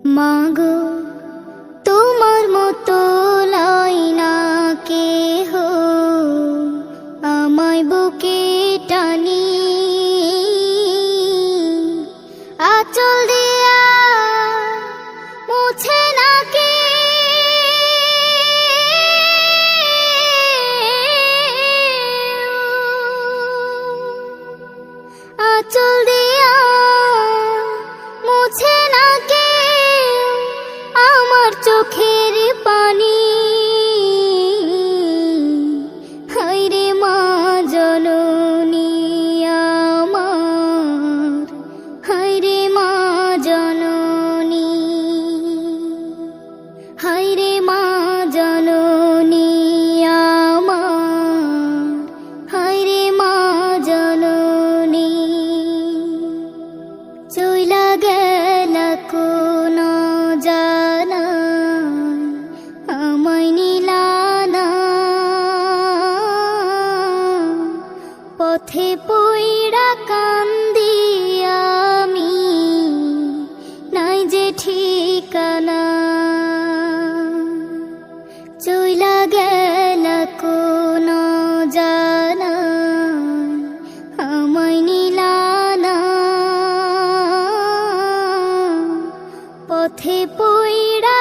মাগো তোমার মতো লয় না কেহ আমায় বুকে টানি, আঁচল দিয়া মুছে না কে আঁচল দিয়া মুছে না কে আমার চোখের পানি। হায়রে মা জননী আমার, হায়রে মা জননী, হায়রে মা জননী আমার, হায়রে মা জননী। চইলা গেল কোন জানায় আমায় নিলানা, পথে পইড়া কান্দি আমি, নাই যে ঠিকানা। চইলা গেল কোন জানায় আমায় নিলানা, পথে পইড়া